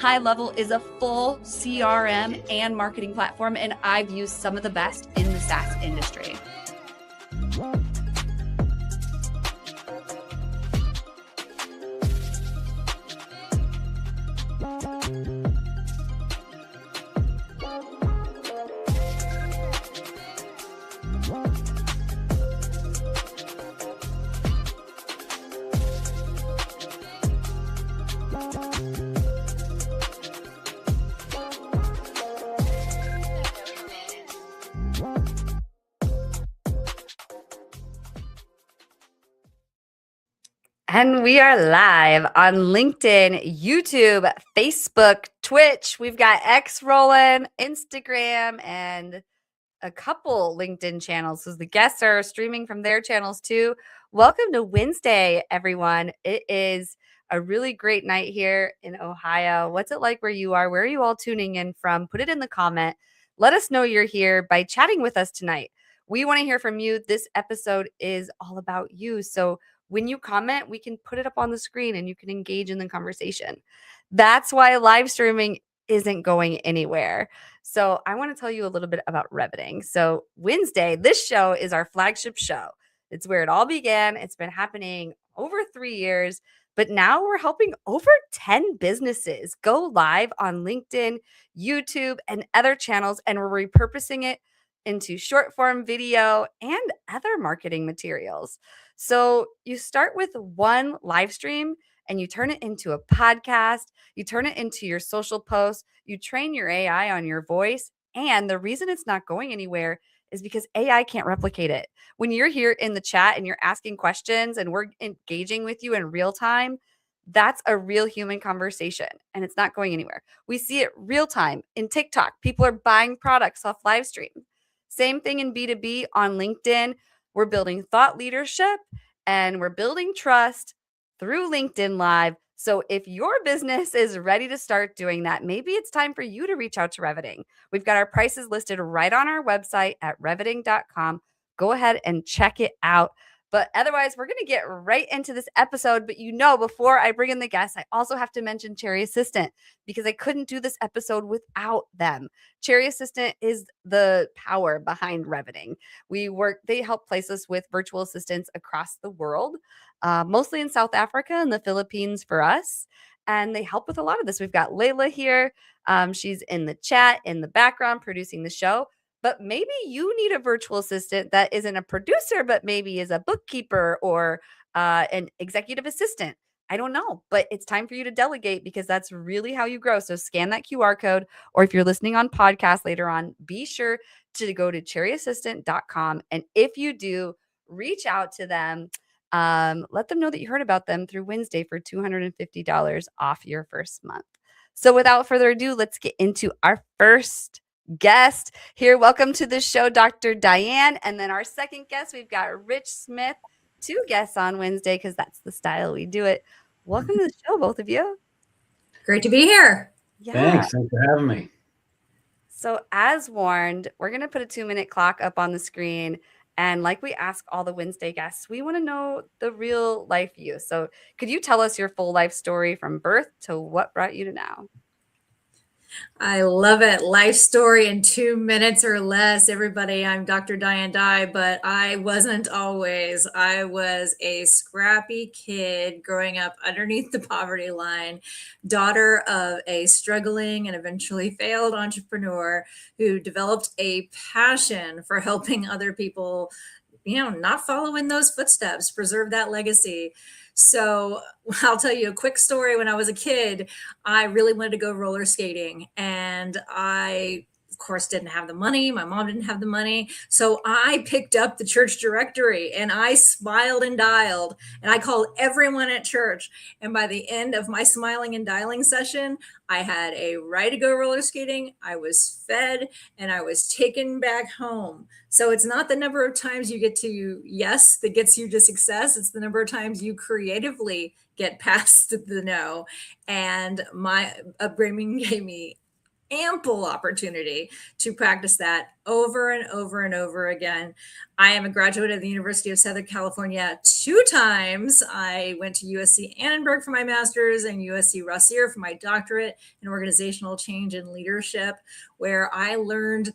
High Level is a full CRM and marketing platform, and I've used some of the best in the SaaS industry. And we are live on LinkedIn, YouTube, Facebook, Twitch. We've got X rolling, Instagram, and a couple LinkedIn channels. So the guests are streaming from their channels too. Welcome to WinsDay, everyone. It is a really great night here in Ohio. What's it like where you are? Where are you all tuning in from? Put it in the comment. Let us know you're here by chatting with us tonight. We want to hear from you. This episode is all about you. So when you comment, we can put it up on the screen and you can engage in the conversation. That's why live streaming isn't going anywhere. So I want to tell you a little bit about Reveting. So WinsDay, this show is our flagship show. It's where it all began. It's been happening over 3 years, but now we're helping over 10 businesses go live on LinkedIn, YouTube, and other channels, and we're repurposing it into short form video and other marketing materials. So you start with one live stream and you turn it into a podcast, you turn it into your social post, you train your AI on your voice. And the reason it's not going anywhere is because AI can't replicate it. When you're here in the chat and you're asking questions and we're engaging with you in real time, that's a real human conversation and it's not going anywhere. We see it real time in TikTok. People are buying products off live stream. Same thing in B2B on LinkedIn. We're building thought leadership and we're building trust through LinkedIn Live. So if your business is ready to start doing that, maybe it's time for you to reach out to Reveting. We've got our prices listed right on our website at reveting.com. Go ahead and check it out. But otherwise, we're going to get right into this episode. But before I bring in the guests, I also have to mention Cherry Assistant because I couldn't do this episode without them. Cherry Assistant is the power behind Reveting. They help place us with virtual assistants across the world, mostly in South Africa and the Philippines for us. And they help with a lot of this. We've got Layla here. She's in the chat, in the background, producing the show. But maybe you need a virtual assistant that isn't a producer, but maybe is a bookkeeper or an executive assistant. I don't know, but it's time for you to delegate because that's really how you grow. So scan that QR code, or if you're listening on podcast later on, be sure to go to cherryassistant.com. And if you do, reach out to them. Let them know that you heard about them through WinsDay for $250 off your first month. So without further ado, let's get into our first guest here. Welcome to the show, Dr. Diane. And then our second guest, we've got Rich Smith, 2 guests on WinsDay because that's the style we do it. Welcome to the show, both of you. Great to be here. Yeah. Thanks for having me. So as warned, we're going to put a 2-minute clock up on the screen. And like we ask all the WinsDay guests, we want to know the real life you. So could you tell us your full life story from birth to what brought you to now? I love it. Life story in 2 minutes or less. Everybody, I'm Dr. Diane Dye, but I wasn't always. I was a scrappy kid growing up underneath the poverty line, daughter of a struggling and eventually failed entrepreneur who developed a passion for helping other people, not follow in those footsteps, preserve that legacy. So I'll tell you a quick story. When I was a kid, I really wanted to go roller skating. And I, of course, didn't have the money. My mom didn't have the money. So I picked up the church directory and I smiled and dialed and I called everyone at church. And by the end of my smiling and dialing session, I had a ride to go roller skating. I was fed and I was taken back home. So it's not the number of times you get to yes that gets you to success. It's the number of times you creatively get past the no. And my upbringing gave me ample opportunity to practice that over and over and over again. I am a graduate of the University of Southern California 2 times. I went to USC Annenberg for my master's and USC Rossier for my doctorate in organizational change and leadership, where I learned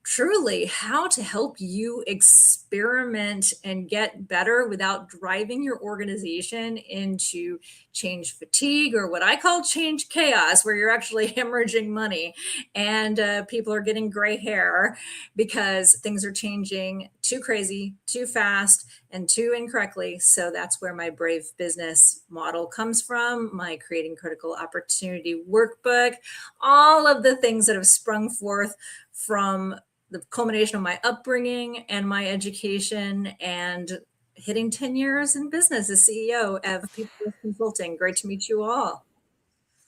truly how to help you experiment and get better without driving your organization into change fatigue, or what I call change chaos, where you're actually hemorrhaging money and people are getting gray hair because things are changing too crazy, too fast, and too incorrectly. So that's where my Brave Business model comes from, my Creating Critical Opportunity workbook, all of the things that have sprung forth from the culmination of my upbringing and my education and hitting 10 years in business as CEO of People With Consulting. Great to meet you all.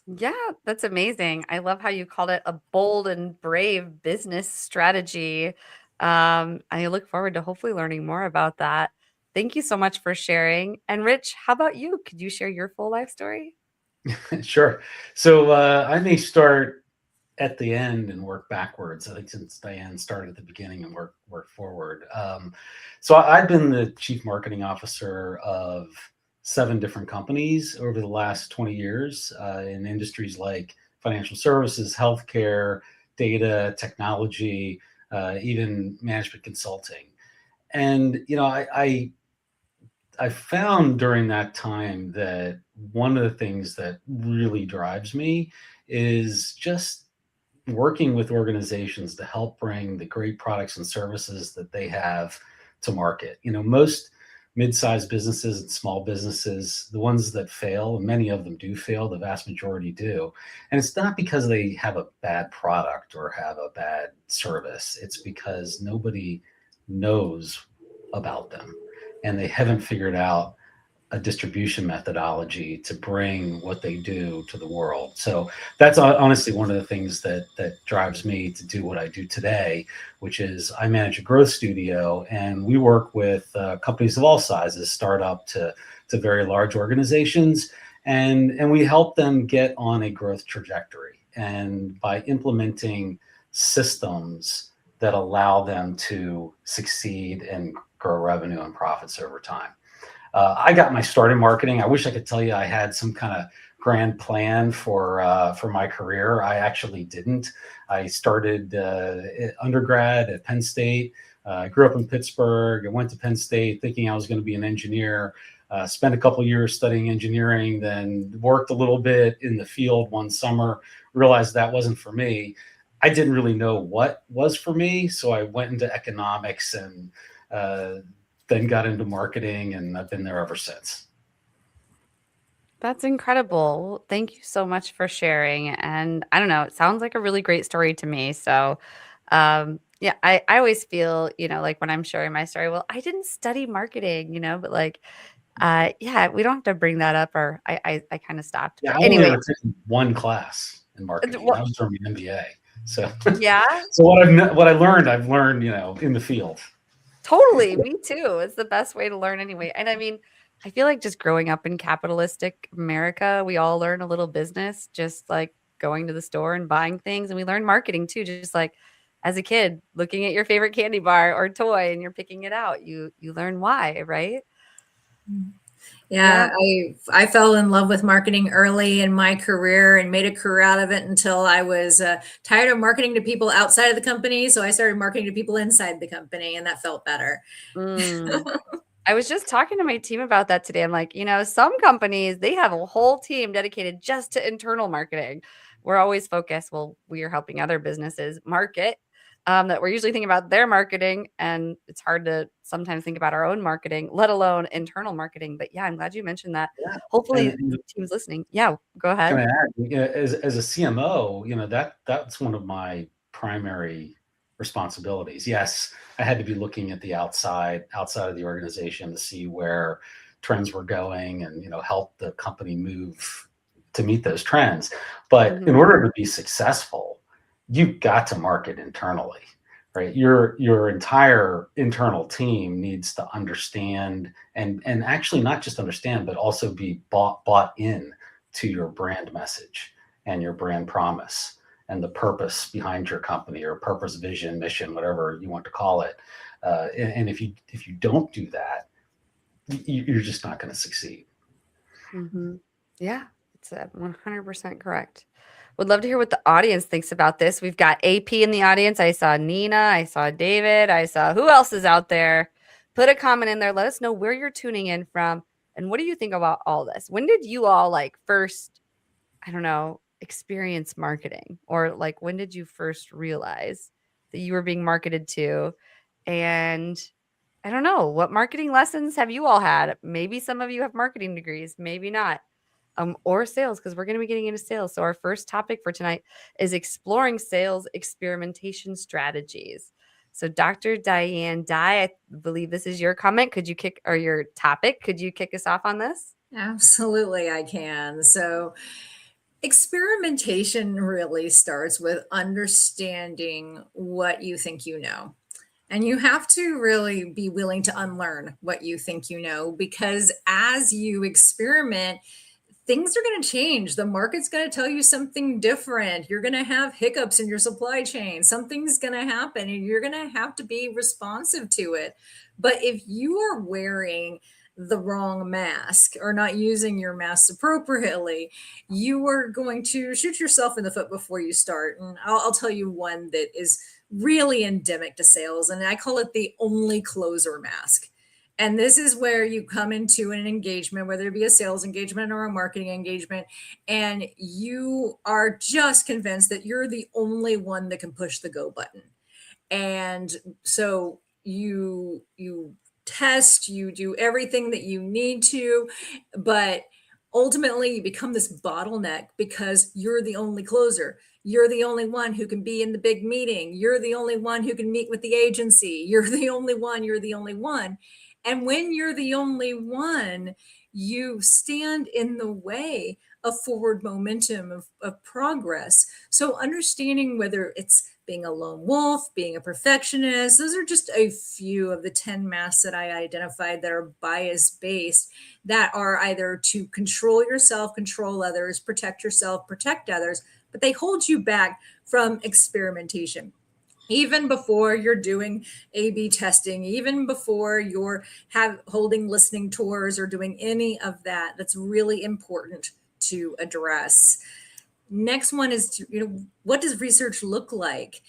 Yeah, that's amazing. I love how you called it a bold and brave business strategy. I look forward to hopefully learning more about that. Thank you so much for sharing. And Rich, how about you? Could you share your full life story? Sure. So I may start at the end and work backwards. I think since Diane started at the beginning and work forward. So I've been the chief marketing officer of 7 different companies over the last 20 years in industries like financial services, healthcare, data, technology, even management consulting. And I found during that time that one of the things that really drives me is just working with organizations to help bring the great products and services that they have to market. Most mid-sized businesses and small businesses, the ones that fail, and many of them do fail, the vast majority do. And it's not because they have a bad product or have a bad service. It's because nobody knows about them and they haven't figured out a distribution methodology to bring what they do to the world. So that's honestly one of the things that drives me to do what I do today, which is I manage a growth studio, and we work with companies of all sizes, startup to very large organizations, and we help them get on a growth trajectory. And by implementing systems that allow them to succeed and grow revenue and profits over time. I got my start in marketing. I wish I could tell you I had some kind of grand plan for my career. I actually didn't. I started undergrad at Penn State. I grew up in Pittsburgh. I went to Penn State thinking I was going to be an engineer. Spent a couple years studying engineering, then worked a little bit in the field one summer, realized that wasn't for me. I didn't really know what was for me, so I went into economics and then got into marketing, and I've been there ever since. That's incredible. Well, thank you so much for sharing. And I don't know, it sounds like a really great story to me. So, yeah, I always feel, like when I'm sharing my story, well, I didn't study marketing, but like, yeah, we don't have to bring that up, or I kind of stopped. Yeah, But I only anyway, ever taken one class in marketing, and that was from the MBA. So, yeah. so what I learned, I've learned, in the field. Totally, me too. It's the best way to learn anyway. And I mean, I feel like just growing up in capitalistic America, we all learn a little business, just like going to the store and buying things. And we learn marketing too, just like as a kid, looking at your favorite candy bar or toy and you're picking it out. You learn why, right? Yeah, I fell in love with marketing early in my career and made a career out of it until I was tired of marketing to people outside of the company. So I started marketing to people inside the company, and that felt better. Mm. I was just talking to my team about that today. I'm like, some companies, they have a whole team dedicated just to internal marketing. We're always focused. Well, we are helping other businesses market, that we're usually thinking about their marketing. And it's hard to sometimes think about our own marketing, let alone internal marketing. But yeah, I'm glad you mentioned that. Yeah. Hopefully And the team's listening. Yeah, go ahead. can I add, as a CMO, that's one of my primary responsibilities. Yes, I had to be looking at the outside of the organization to see where trends were going and help the company move to meet those trends. But in Mhm. order to be successful, you've got to market internally, right? Your entire internal team needs to understand and actually not just understand, but also be bought in to your brand message and your brand promise and the purpose behind your company, or purpose, vision, mission, whatever you want to call it. And if you don't do that, you're just not going to succeed. Mhm. Yeah, it's 100% correct. Would love to hear what the audience thinks about this. We've got AP in the audience. I saw Nina. I saw David. I saw who else is out there. Put a comment in there. Let us know where you're tuning in from and what do you think about all this? When did you all first, I don't know, experience marketing? Or when did you first realize that you were being marketed to? And I don't know, what marketing lessons have you all had? Maybe some of you have marketing degrees, maybe not. Or sales, because we're going to be getting into sales. So our first topic for tonight is exploring sales experimentation strategies. So Dr. Diane Dye, I believe this is your comment. Could you your topic? Could you kick us off on this? Absolutely, I can. So, experimentation really starts with understanding what you think you know. And you have to really be willing to unlearn what you think you know, because as you experiment, things are going to change. The market's going to tell you something different. You're going to have hiccups in your supply chain. Something's going to happen, and you're going to have to be responsive to it. But if you are wearing the wrong mask or not using your masks appropriately, you are going to shoot yourself in the foot before you start. And I'll tell you one that is really endemic to sales, and I call it the only closer mask. And this is where you come into an engagement, whether it be a sales engagement or a marketing engagement, and you are just convinced that you're the only one that can push the go button. And so you test, you do everything that you need to, but ultimately you become this bottleneck because you're the only closer. You're the only one who can be in the big meeting. You're the only one who can meet with the agency. You're the only one. You're the only one. And when you're the only one, you stand in the way of forward momentum of progress. So understanding whether it's being a lone wolf, being a perfectionist, those are just a few of the 10 masks that I identified that are bias based, that are either to control yourself, control others, protect yourself, protect others, but they hold you back from experimentation. Even before you're doing A/B testing, even before you're holding listening tours or doing any of that, that's really important to address. Next one is, what does research look like?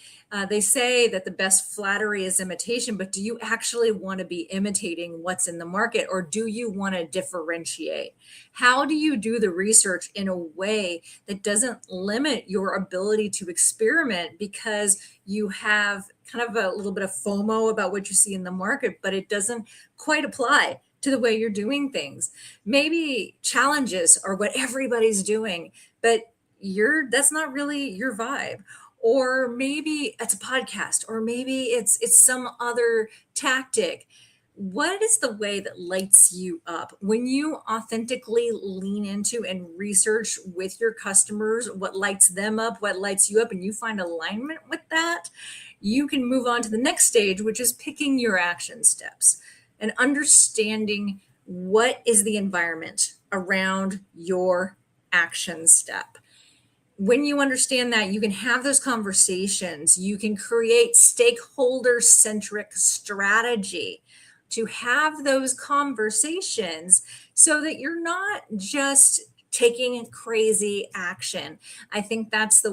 They say that the best flattery is imitation, but do you actually want to be imitating what's in the market, or do you want to differentiate? How do you do the research in a way that doesn't limit your ability to experiment because you have kind of a little bit of FOMO about what you see in the market, but it doesn't quite apply to the way you're doing things? Maybe challenges are what everybody's doing, but that's not really your vibe. Or maybe it's a podcast, or maybe it's some other tactic. What is the way that lights you up when you authentically lean into and research with your customers what lights them up, what lights you up, and you find alignment with that? You can move on to the next stage, which is picking your action steps and understanding what is the environment around your action step. When you understand that, you can have those conversations. You can create stakeholder centric strategy to have those conversations so that you're not just taking crazy action. I think that's the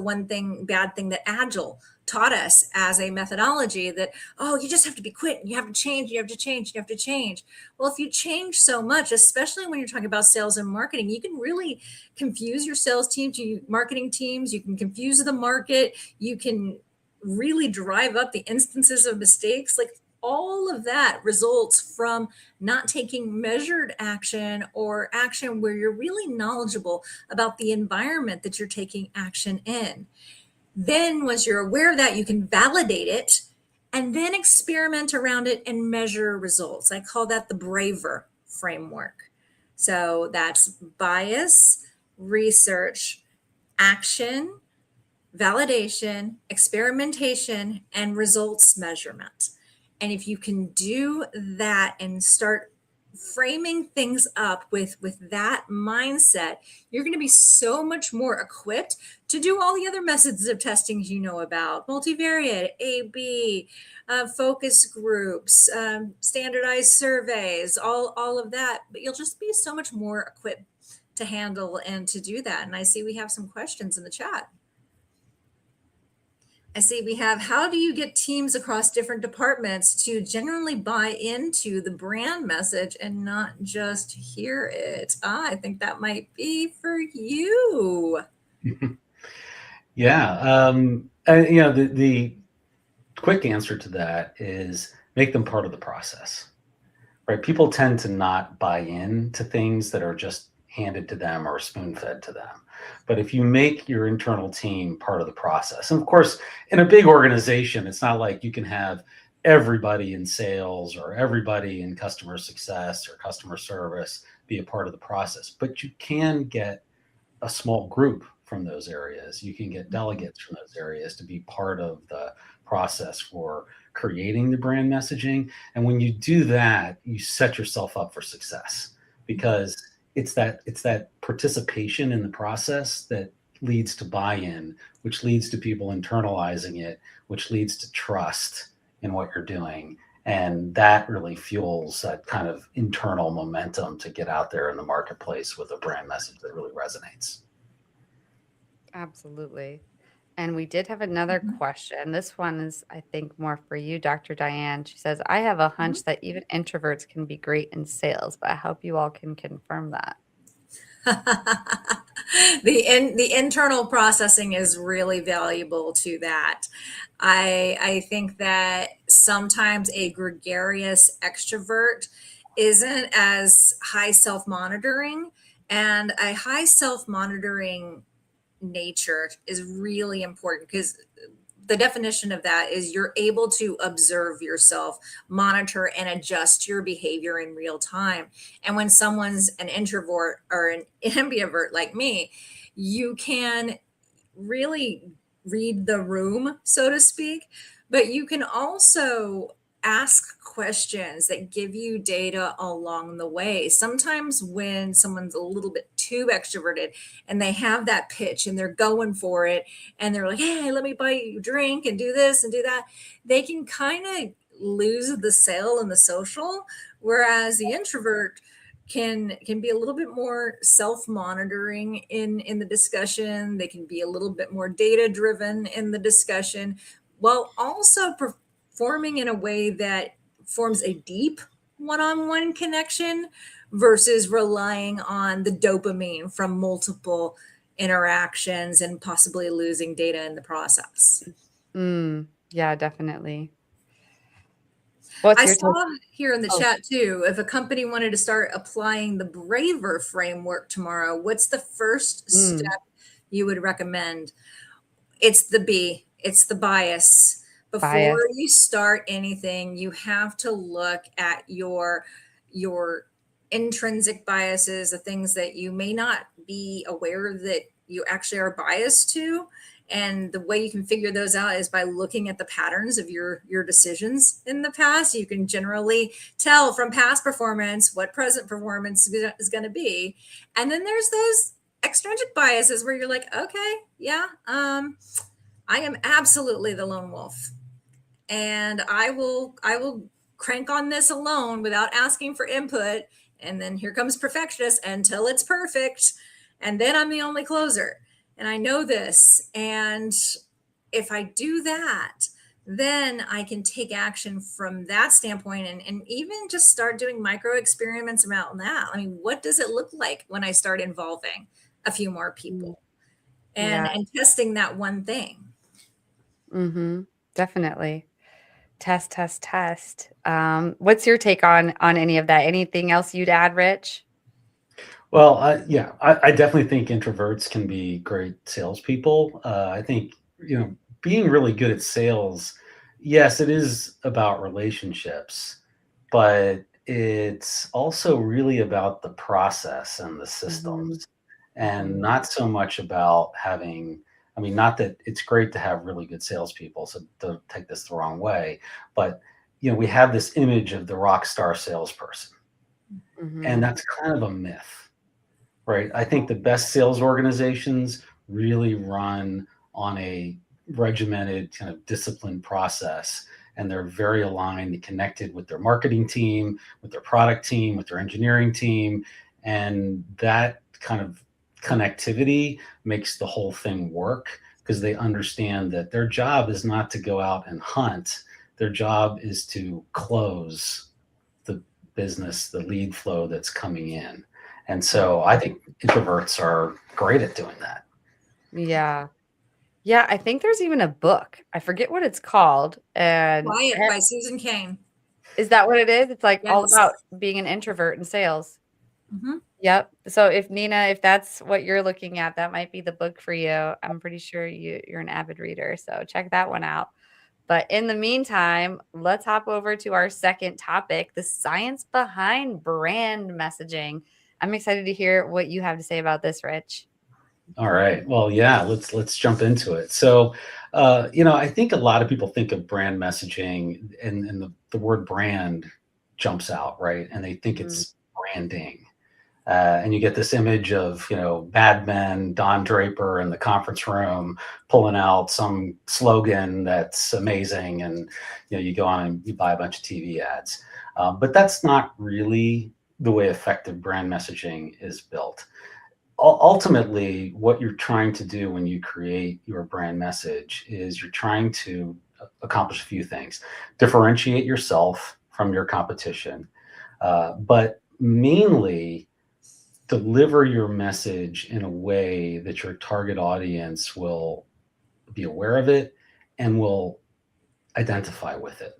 bad thing that Agile taught us as a methodology, that, oh, you just have to be quick, you have to change, you have to change, you have to change. Well, if you change so much, especially when you're talking about sales and marketing, you can really confuse your sales teams, marketing teams, you can confuse the market, you can really drive up the instances of mistakes. Like, all of that results from not taking measured action, or action where you're really knowledgeable about the environment that you're taking action in. Then once you're aware of that, you can validate it and then experiment around it and measure results. I call that the braver framework. So that's bias, research, action, validation, experimentation, and results measurement. And if you can do that and start framing things up with that mindset, you're going to be so much more equipped to do all the other methods of testing you know about: multivariate, A/B, focus groups, standardized surveys, all of that. But you'll just be so much more equipped to handle and to do that. And I see we have some questions in the chat. I see we have, how do you get teams across different departments to genuinely buy into the brand message and not just hear it? I think that might be for you. Yeah. The quick answer to that is make them part of the process, right? People tend to not buy into things that are just handed to them or spoon-fed to them. But if you make your internal team part of the process, and of course, in a big organization, it's not like you can have everybody in sales or everybody in customer success or customer service be a part of the process, but you can get a small group from those areas. You can get delegates from those areas to be part of the process for creating the brand messaging. And when you do that, you set yourself up for success, because it's that participation in the process that leads to buy-in, which leads to people internalizing it, which leads to trust in what you're doing. And that really fuels that kind of internal momentum to get out there in the marketplace with a brand message that really resonates. Absolutely. And we did have another question. This one is, I think, more for you, Dr. Diane. She says, I have a hunch that even introverts can be great in sales, but I hope you all can confirm that. The internal processing is really valuable to that. I think that sometimes a gregarious extrovert isn't as high self-monitoring, and a high self-monitoring nature is really important, because the definition of that is you're able to observe yourself, monitor, and adjust your behavior in real time. And when someone's an introvert or an ambivert like me, you can really read the room, so to speak, but you can also ask questions that give you data along the way. Sometimes when someone's a little bit too extroverted and they have that pitch and they're going for it and they're like, hey, let me buy you a drink and do this and do that, they can kind of lose the sale and the social. Whereas the introvert can be a little bit more self-monitoring in the discussion. They can be a little bit more data-driven in the discussion, while also performing in a way that forms a deep one-on-one connection versus relying on the dopamine from multiple interactions and possibly losing data in the process. Yeah, definitely. I saw here in the chat too, if a company wanted to start applying the braver framework tomorrow, what's the first step you would recommend? It's the B, it's the bias. Before you start anything, you have to look at your intrinsic biases, the things that you may not be aware that you actually are biased to. And the way you can figure those out is by looking at the patterns of your decisions in the past. You can generally tell from past performance what present performance is going to be. And then there's those extrinsic biases where you're like, okay, yeah, I am absolutely the lone wolf. And I will crank on this alone without asking for input. And then here comes perfectionist until it's perfect. And then I'm the only closer. And I know this. And if I do that, then I can take action from that standpoint and even just start doing micro experiments around that. I mean, what does it look like when I start involving a few more people and testing that one thing? Mm-hmm. Definitely. Test, test, test. What's your take on any of that? Anything else you'd add, Rich? Well, I definitely think introverts can be great salespeople. I think, being really good at sales, yes, it is about relationships, but it's also really about the process and the Mm-hmm. systems, and not so much about having. I mean, not that it's great to have really good salespeople, so don't take this the wrong way, but we have this image of the rock star salesperson, Mm-hmm. and that's kind of a myth. Right. I think the best sales organizations really run on a regimented kind of disciplined process. And they're very aligned and connected with their marketing team, with their product team, with their engineering team. And that kind of connectivity makes the whole thing work because they understand that their job is not to go out and hunt. Their job is to close the business, the lead flow that's coming in. And so I think introverts are great at doing that. Yeah. Yeah, I think there's even a book. I forget what it's called. And Quiet by Susan Cain. is that what it is? It's like all Yes. about being an introvert in sales. Mm-hmm. Yep. So if Nina, if that's what you're looking at, that might be the book for you. I'm pretty sure you're an avid reader. So check that one out. But in the meantime, let's hop over to our second topic, the science behind brand messaging. I'm excited to hear what you have to say about this, Rich. All right. Well, yeah, let's jump into it. So, I think a lot of people think of brand messaging and the word brand jumps out, right? And they think Mhm. it's branding. And you get this image of, Mad Men, Don Draper in the conference room pulling out some slogan that's amazing. And, you go on and you buy a bunch of TV ads. But that's not really the way effective brand messaging is built. Ultimately, what you're trying to do when you create your brand message is you're trying to accomplish a few things: differentiate yourself from your competition, but mainly deliver your message in a way that your target audience will be aware of it and will identify with it.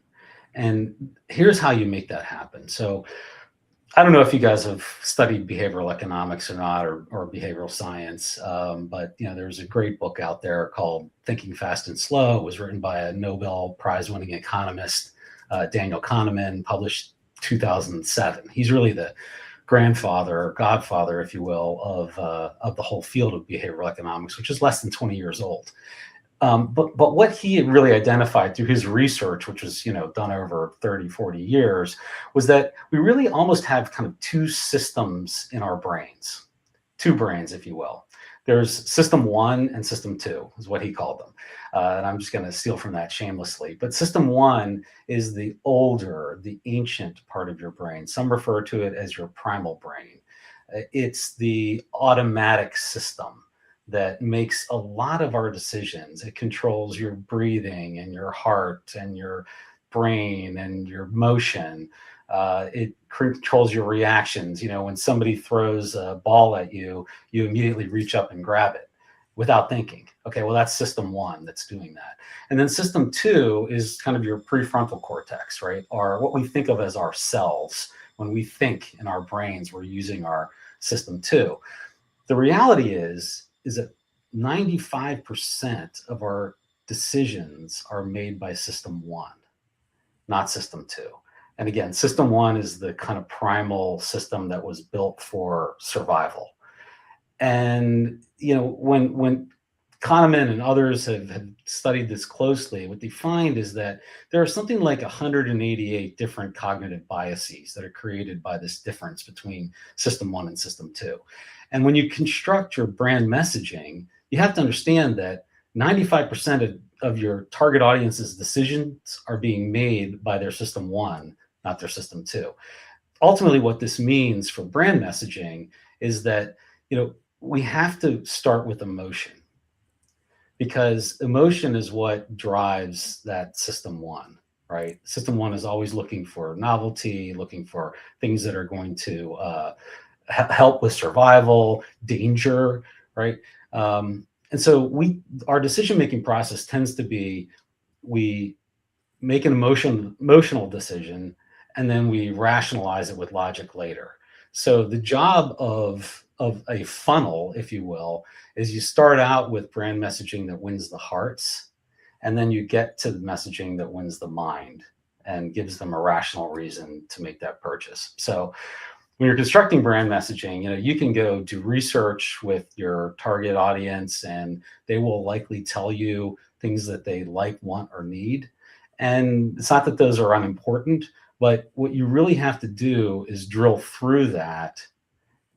And here's how you make that happen. So, I don't know if you guys have studied behavioral economics or not, or behavioral science, but there's a great book out there called Thinking Fast and Slow. It was written by a Nobel Prize-winning economist, Daniel Kahneman, published 2007. He's really the grandfather or godfather, if you will, of the whole field of behavioral economics, which is less than 20 years old. But what he had really identified through his research, which was done over 30, 40 years, was that we really almost have kind of two systems in our brains, two brains, if you will. There's system one and system two, is what he called them. And I'm just going to steal from that shamelessly. But system one is the older, the ancient part of your brain. Some refer to it as your primal brain. It's the automatic system that makes a lot of our decisions. It controls your breathing and your heart and your brain and your motion. It controls your reactions. When somebody throws a ball at you, you immediately reach up and grab it without thinking. Okay, well, that's system one that's doing that. And then system two is kind of your prefrontal cortex, right? Or what we think of as our cells. When we think in our brains, we're using our system two. The reality is that 95% of our decisions are made by system one, not system two. And again, system one is the kind of primal system that was built for survival. And when Kahneman and others have studied this closely, what they find is that there are something like 188 different cognitive biases that are created by this difference between system one and system two. And when you construct your brand messaging, you have to understand that 95% of your target audience's decisions are being made by their system one, not their system two. Ultimately, what this means for brand messaging is that, we have to start with emotion, because emotion is what drives that system one, right? System one is always looking for novelty, looking for things that are going to help with survival, danger, right? And so our decision-making process tends to be, we make an emotional decision, and then we rationalize it with logic later. So the job of a funnel, if you will, is you start out with brand messaging that wins the hearts, and then you get to the messaging that wins the mind and gives them a rational reason to make that purchase. So when you're constructing brand messaging, you can go do research with your target audience, and they will likely tell you things that they like, want, or need. And it's not that those are unimportant, but what you really have to do is drill through that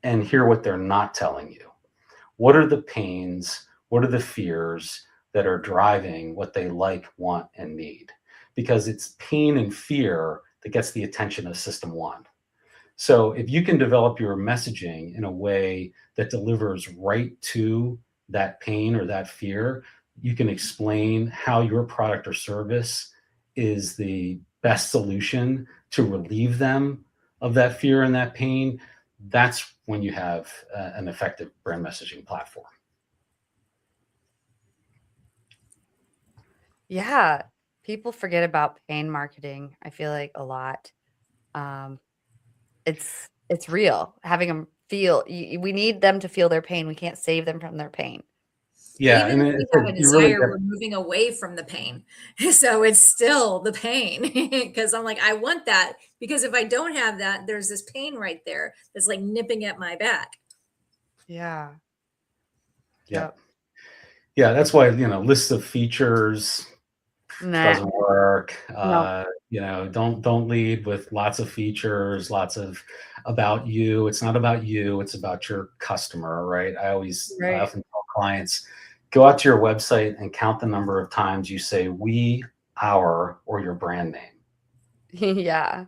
and hear what they're not telling you. What are the pains? What are the fears that are driving what they like, want, and need? Because it's pain and fear that gets the attention of system one. So if you can develop your messaging in a way that delivers right to that pain or that fear, you can explain how your product or service is the best solution to relieve them of that fear and that pain. That's when you have an effective brand messaging platform. Yeah. People forget about pain marketing, I feel like, a lot. It's real. Having them feel, we need them to feel their pain. We can't save them from their pain. Yeah, Even and if we have a you really desire, we're moving away from the pain. So it's still the pain, because I'm like, I want that, because if I don't have that, there's this pain right there that's like nipping at my back. Yeah. Yeah. Yeah, that's why, lists of features doesn't work. No. Don't lead with lots of features, lots of about you. It's not about you, it's about your customer, right? I often tell clients, go out to your website and count the number of times you say we, our, or your brand name. Yeah.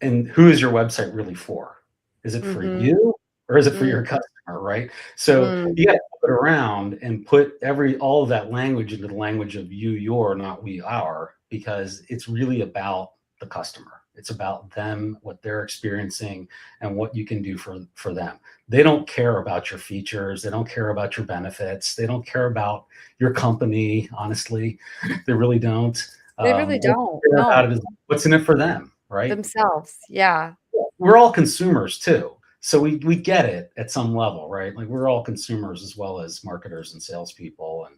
And who is your website really for? Is it for you, or is it for your customer, right? So you got to flip it around and put all of that language into the language of you, your, not we, our, because it's really about the customer. It's about them, what they're experiencing, and what you can do for them. They don't care about your features. They don't care about your benefits. They don't care about your company, honestly. They really don't. They really don't. What they care about it is what's in it for them, right? Themselves. Yeah. We're all consumers too. So we get it at some level, right? Like, we're all consumers as well as marketers and salespeople,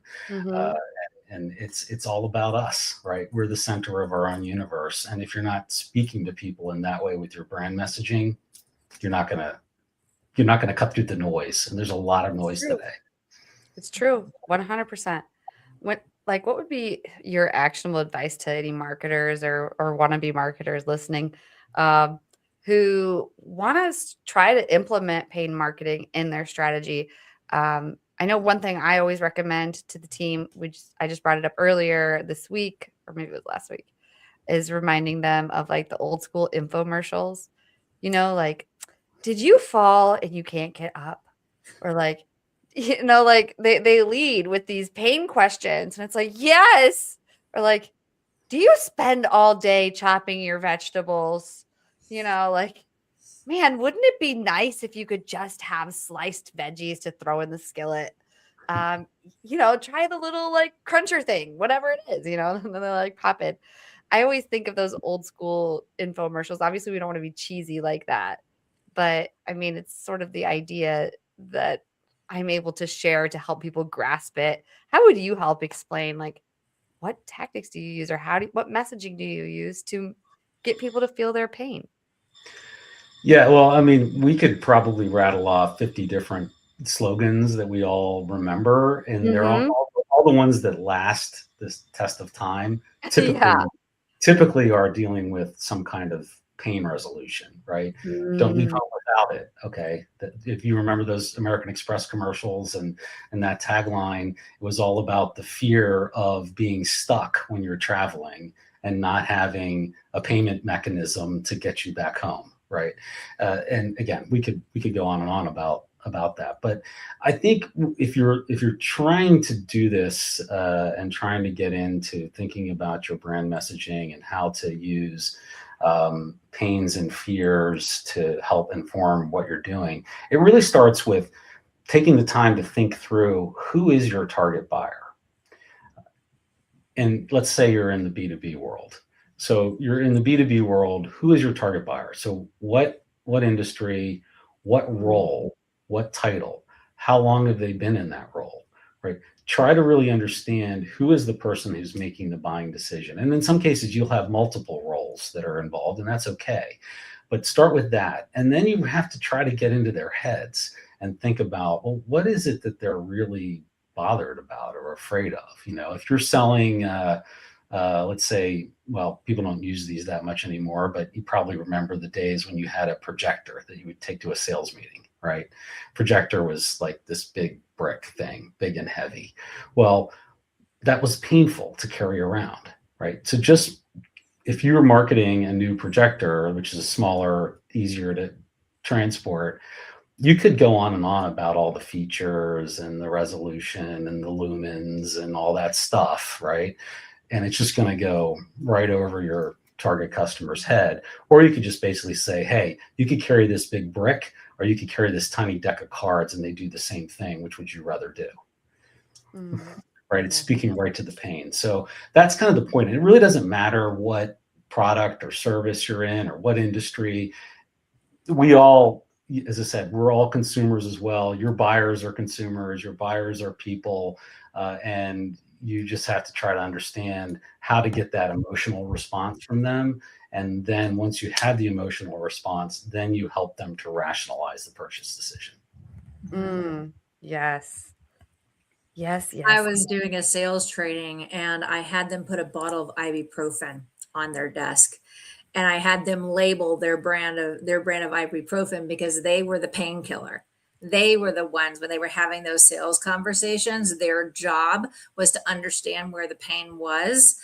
and it's all about us, right? We're the center of our own universe. And if you're not speaking to people in that way with your brand messaging, you're not gonna cut through the noise. And there's a lot of noise today. It's true. 100%. What would be your actionable advice to any marketers or wannabe marketers listening, who want to try to implement paid marketing in their strategy? I know one thing I always recommend to the team, I just brought it up earlier this week, or maybe it was last week, is reminding them of like the old school infomercials. Like, did you fall and you can't get up? Or like, like they lead with these pain questions, and it's like, yes. Or like, do you spend all day chopping your vegetables? Like, man, wouldn't it be nice if you could just have sliced veggies to throw in the skillet? Try the little like cruncher thing, whatever it is, and then they like pop it. I always think of those old school infomercials. Obviously, we don't want to be cheesy like that, but I mean, it's sort of the idea that I'm able to share to help people grasp it. How would you help explain, like, what tactics do you use, or what messaging do you use to get people to feel their pain? Yeah, well, I mean, we could probably rattle off 50 different slogans that we all remember, and they're all the ones that last this test of time. Typically are dealing with some kind of pain resolution, right? Don't leave home without it. Okay. If you remember those American Express commercials and that tagline, it was all about the fear of being stuck when you're traveling. and not having a payment mechanism to get you back home, right? And again, we could go on and on about that, but I think if you're trying to do this and trying to get into thinking about your brand messaging and how to use pains and fears to help inform what you're doing, it really starts with taking the time to think through who is your target buyer. And let's say you're in the B2B world. So you're in the B2B world, who is your target buyer? So what industry, what role, what title, how long have they been in that role, right? Try to really understand who is the person who's making the buying decision. And in some cases, you'll have multiple roles that are involved, and that's okay. But start with that. And then you have to try to get into their heads and think about, well, what is it that they're really bothered about or afraid of? You know, if you're selling, let's say, well, people don't use these that much anymore, but you probably remember the days when you had a projector that you would take to a sales meeting, right? Projector was like this big brick thing, big and heavy. Well, that was painful to carry around, right? So just if you were marketing a new projector, which is smaller, easier to transport, you could go on and on about all the features and the resolution and the lumens and all that stuff, right? And it's just going to go right over your target customer's head. Or you could just basically say, hey, you could carry this big brick, or you could carry this tiny deck of cards, and they do the same thing. Which would you rather do? Right? It's speaking right to the pain. So that's kind of the point. And it really doesn't matter what product or service you're in or what industry. We all, as I said, we're all consumers as well. Your buyers are consumers, your buyers are people, and you just have to try to understand how to get that emotional response from them. And then once you have the emotional response, then you help them to rationalize the purchase decision. Yes. Yes. I was doing a sales training and I had them put a bottle of ibuprofen on their desk. And I had them label their brand of ibuprofen because they were the painkiller. They were the ones when they were having those sales conversations, their job was to understand where the pain was,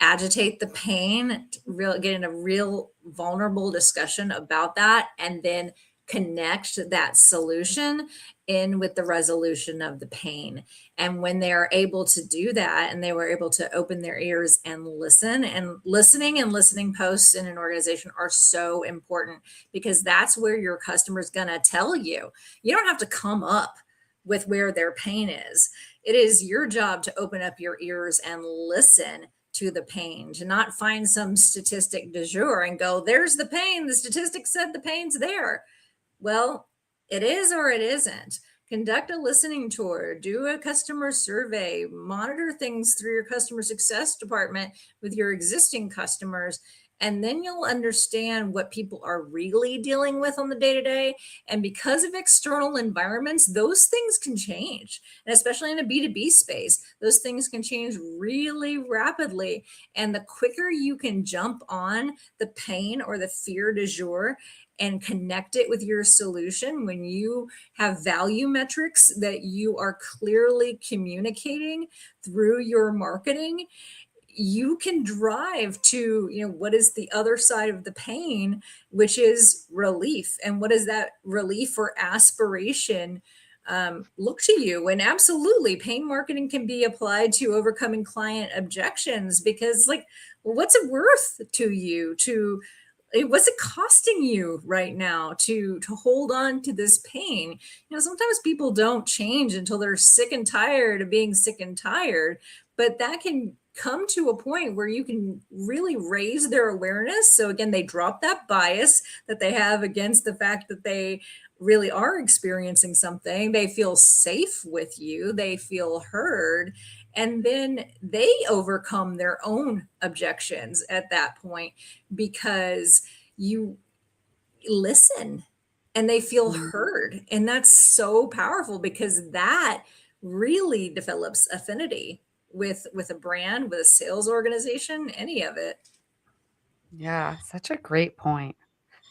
agitate the pain, get in a real vulnerable discussion about that, and then connect that solution in with the resolution of the pain. And when they're able to do that, and they were able to open their ears and listen, and listening posts in an organization are so important, because that's where your customer's going to tell you. You don't have to come up with where their pain is. It is your job to open up your ears and listen to the pain, to not find some statistic du jour and go, there's the pain. The statistic said the pain's there. Well, it is or it isn't. Conduct a listening tour, do a customer survey, monitor things through your customer success department with your existing customers, and then you'll understand what people are really dealing with on the day-to-day. And because of external environments, those things can change. And especially in a B2B space, those things can change really rapidly. And the quicker you can jump on the pain or the fear du jour and connect it with your solution, when you have value metrics that you are clearly communicating through your marketing, you can drive to, what is the other side of the pain, which is relief. And what does that relief or aspiration look to you? And absolutely, pain marketing can be applied to overcoming client objections, because what's it worth to you what's it costing you right now to hold on to this pain? Sometimes people don't change until they're sick and tired of being sick and tired, but that can come to a point where you can really raise their awareness. So again, they drop that bias that they have against the fact that they really are experiencing something. They feel safe with you. They feel heard. And then they overcome their own objections at that point, because you listen and they feel heard. And that's so powerful, because that really develops affinity with a brand, with a sales organization, any of it. Yeah, such a great point.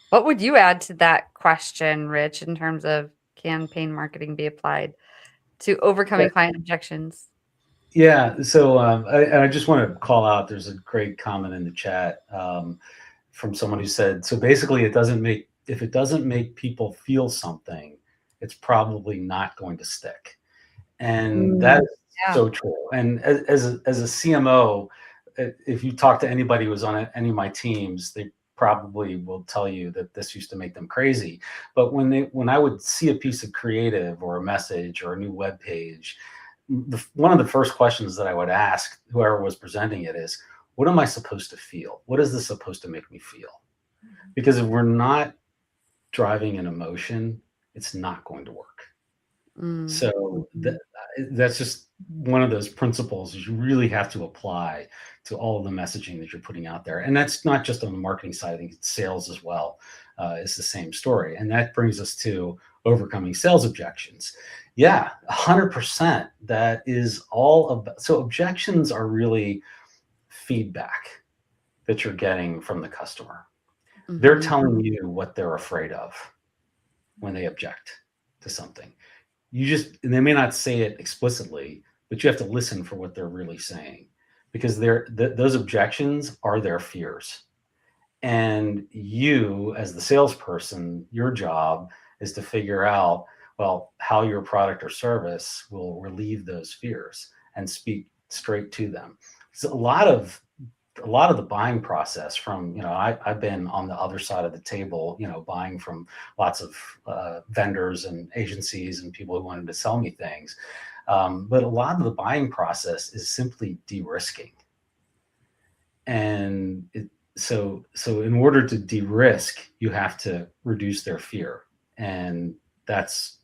What would you add to that question, Rich, in terms of campaign marketing be applied to overcoming client objections? Yeah. So I just want to call out, there's a great comment in the chat from someone who said, so basically if it doesn't make people feel something, it's probably not going to stick. And that is Yeah. so true. And as a CMO, if you talk to anybody who was on any of my teams, they probably will tell you that this used to make them crazy. But when I would see a piece of creative or a message or a new web page, one of the first questions that I would ask whoever was presenting it is, what am I supposed to feel? What is this supposed to make me feel? Because if we're not driving an emotion, it's not going to work. So that's just one of those principles you really have to apply to all of the messaging that you're putting out there. And that's not just on the marketing side, I think it's sales as well. It's the same story. And that brings us to overcoming sales objections. Yeah, 100%. That is all about. So objections are really feedback that you're getting from the customer. They're telling you what they're afraid of when they object to something. And they may not say it explicitly, but you have to listen for what they're really saying, because those objections are their fears. And you, as the salesperson, your job is to figure out, well, how your product or service will relieve those fears and speak straight to them. So a lot of the buying process from, I've been on the other side of the table, buying from lots of vendors and agencies and people who wanted to sell me things. But a lot of the buying process is simply de-risking. And so in order to de-risk, you have to reduce their fear. And that's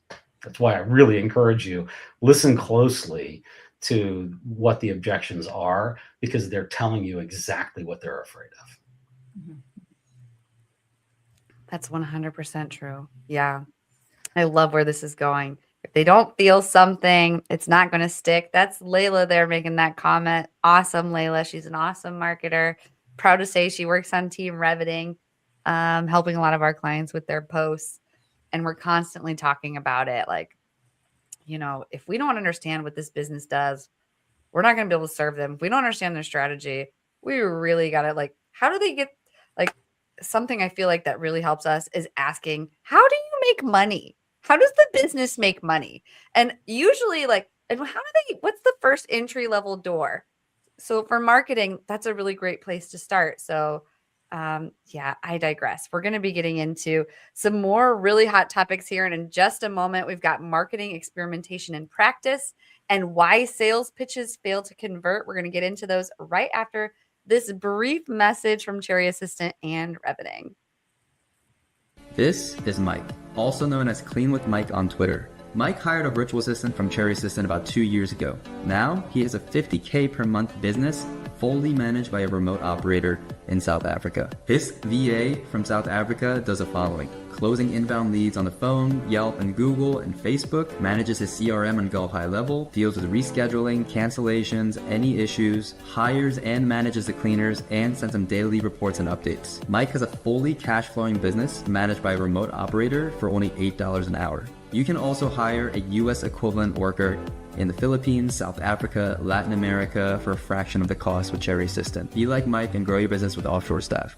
why I really encourage you, listen closely to what the objections are, because they're telling you exactly what they're afraid of. That's 100% true. Yeah. I love where this is going. If they don't feel something, it's not going to stick. That's Layla there making that comment. Awesome, Layla. She's an awesome marketer. Proud to say she works on team Reveting, helping a lot of our clients with their posts. And we're constantly talking about it. Like, if we don't understand what this business does, we're not going to be able to serve them. If we don't understand their strategy, we really got to how do they get something I feel like that really helps us is asking, how do you make money? How does the business make money? And usually what's the first entry level door? So for marketing, that's a really great place to start. So I digress. We're going to be getting into some more really hot topics here. And in just a moment, we've got marketing experimentation and practice and why sales pitches fail to convert. We're going to get into those right after this brief message from Cherry Assistant and Reveting. This is Mike, also known as Clean with Mike on Twitter. Mike hired a virtual assistant from Cherry Assistant about 2 years ago. Now he has a $50K per month business fully managed by a remote operator in South Africa. His VA from South Africa does the following: closing inbound leads on the phone, Yelp and Google and Facebook, manages his CRM and Go High Level, deals with rescheduling, cancellations, any issues, hires and manages the cleaners, and sends them daily reports and updates. Mike has a fully cash flowing business managed by a remote operator for only $8 an hour. You can also hire a US equivalent worker in the Philippines, South Africa, Latin America for a fraction of the cost with Cherry Assistant. Be like Mike and grow your business with offshore staff.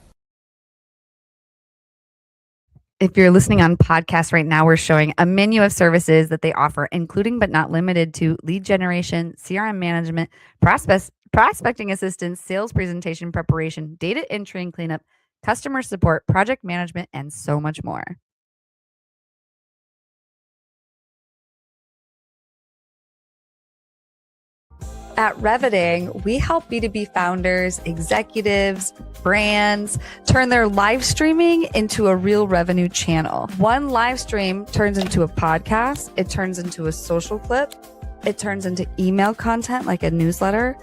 If you're listening on podcast right now, we're showing a menu of services that they offer, including but not limited to lead generation, CRM management, prospecting assistance, sales presentation preparation, data entry and cleanup, customer support, project management, and so much more. At Reveting, we help B2B founders, executives, brands turn their live streaming into a real revenue channel. One live stream turns into a podcast. It turns into a social clip. It turns into email content like a newsletter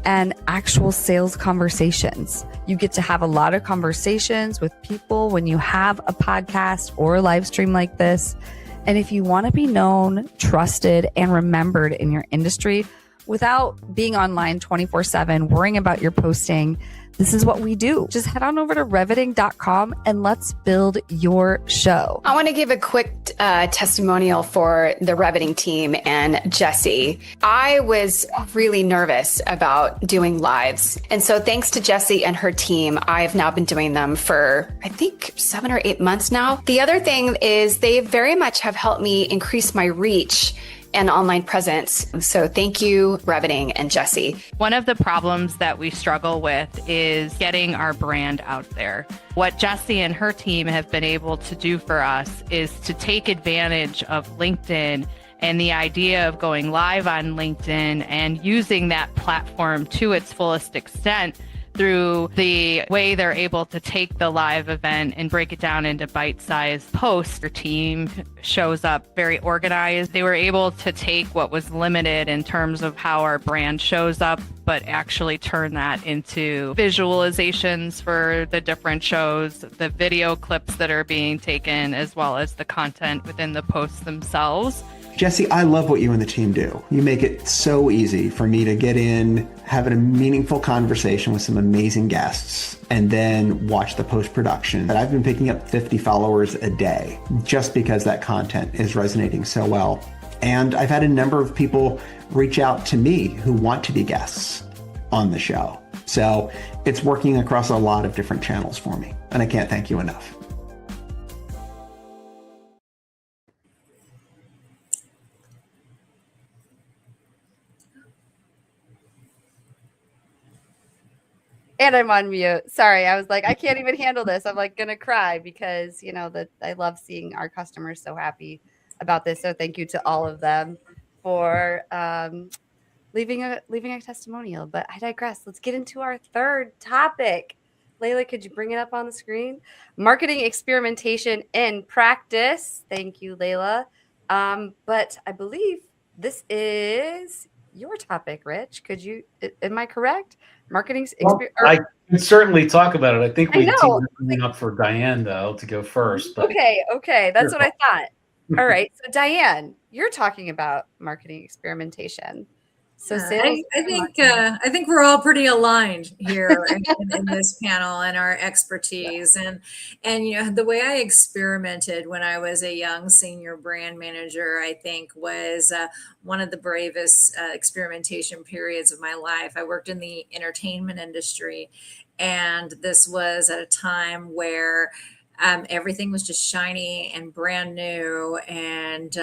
and actual sales conversations. You get to have a lot of conversations with people when you have a podcast or a live stream like this. And if you want to be known, trusted, and remembered in your industry, without being online 24/7, worrying about your posting, this is what we do. Just head on over to reviting.com and let's build your show. I want to give a quick testimonial for the Reviting team and Jessie. I was really nervous about doing lives. And so thanks to Jessie and her team, I've now been doing them for, I think, 7 or 8 months now. The other thing is they very much have helped me increase my reach and online presence. So thank you, Reviting and Jessie. One of the problems that we struggle with is getting our brand out there. What Jessie and her team have been able to do for us is to take advantage of LinkedIn and the idea of going live on LinkedIn and using that platform to its fullest extent through the way they're able to take the live event and break it down into bite-sized posts. Your team shows up very organized. They were able to take what was limited in terms of how our brand shows up, but actually turn that into visualizations for the different shows, the video clips that are being taken, as well as the content within the posts themselves. Jessie, I love what you and the team do. You make it so easy for me to get in, have a meaningful conversation with some amazing guests, and then watch the post-production. And I've been picking up 50 followers a day just because that content is resonating so well. And I've had a number of people reach out to me who want to be guests on the show. So it's working across a lot of different channels for me, and I can't thank you enough. And I'm on mute. Sorry, I was like, I can't even handle this. I'm like gonna cry because that I love seeing our customers so happy about this. So thank you to all of them for leaving a testimonial. But I digress. Let's get into our third topic. Layla, could you bring it up on the screen? Marketing experimentation in practice. Thank you, Layla. But I believe this is your topic, Rich. Am I correct? Marketing I can certainly talk about it. I think we I know. teed up for Diane, though, to go first. But Okay. That's what I thought. All right. So Diane, you're talking about marketing experimentation. So sales. I think we're all pretty aligned here in this panel and our expertise. And the way I experimented when I was a young senior brand manager, I think was one of the bravest experimentation periods of my life. I worked in the entertainment industry, and this was at a time where everything was just shiny and brand new, and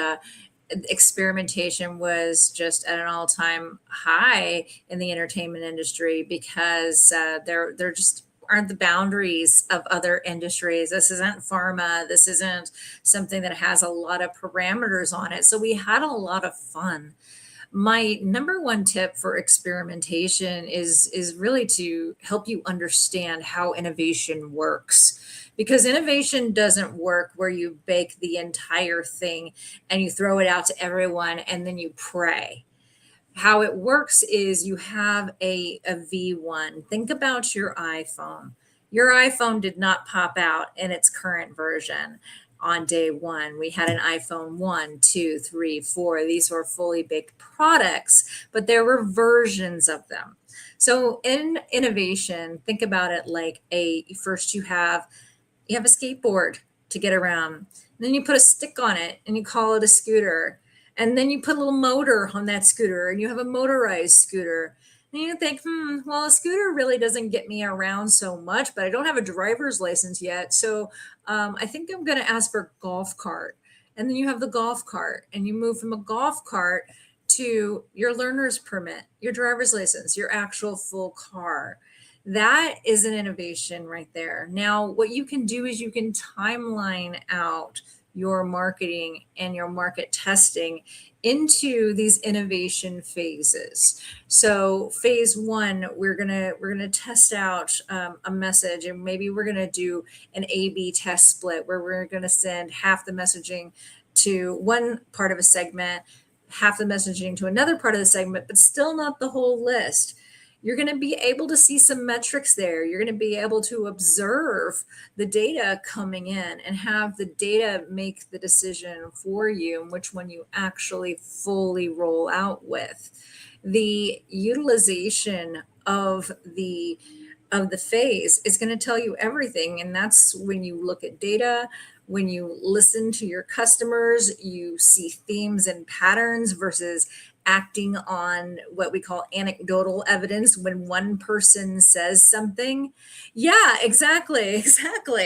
experimentation was just at an all-time high in the entertainment industry because there just aren't the boundaries of other industries. This isn't pharma. This isn't something that has a lot of parameters on it. So we had a lot of fun. My number one tip for experimentation is really to help you understand how innovation works. Because innovation doesn't work where you bake the entire thing and you throw it out to everyone and then you pray. How it works is you have a V1. Think about your iPhone. Your iPhone did not pop out in its current version on day one. We had an iPhone 1, 2, 3, 4. These were fully baked products, but there were versions of them. So in innovation, think about it like first you have a skateboard to get around. And then you put a stick on it and you call it a scooter. And then you put a little motor on that scooter and you have a motorized scooter. And you think, well, a scooter really doesn't get me around so much, but I don't have a driver's license yet. So I think I'm going to ask for a golf cart. And then you have the golf cart and you move from a golf cart to your learner's permit, your driver's license, your actual full car. That is an innovation right there. Now, what you can do is you can timeline out your marketing and your market testing into these innovation phases. So phase one, we're gonna test out a message, and maybe we're gonna do an A/B test split where we're gonna send half the messaging to one part of a segment, half the messaging to another part of the segment, but still not the whole list. You're going to be able to see some metrics there. You're going to be able to observe the data coming in and have the data make the decision for you and which one you actually fully roll out with. The utilization of the of the phase is going to tell you everything. And that's when you look at data, when you listen to your customers, you see themes and patterns versus acting on what we call anecdotal evidence. When one person says something, yeah, exactly,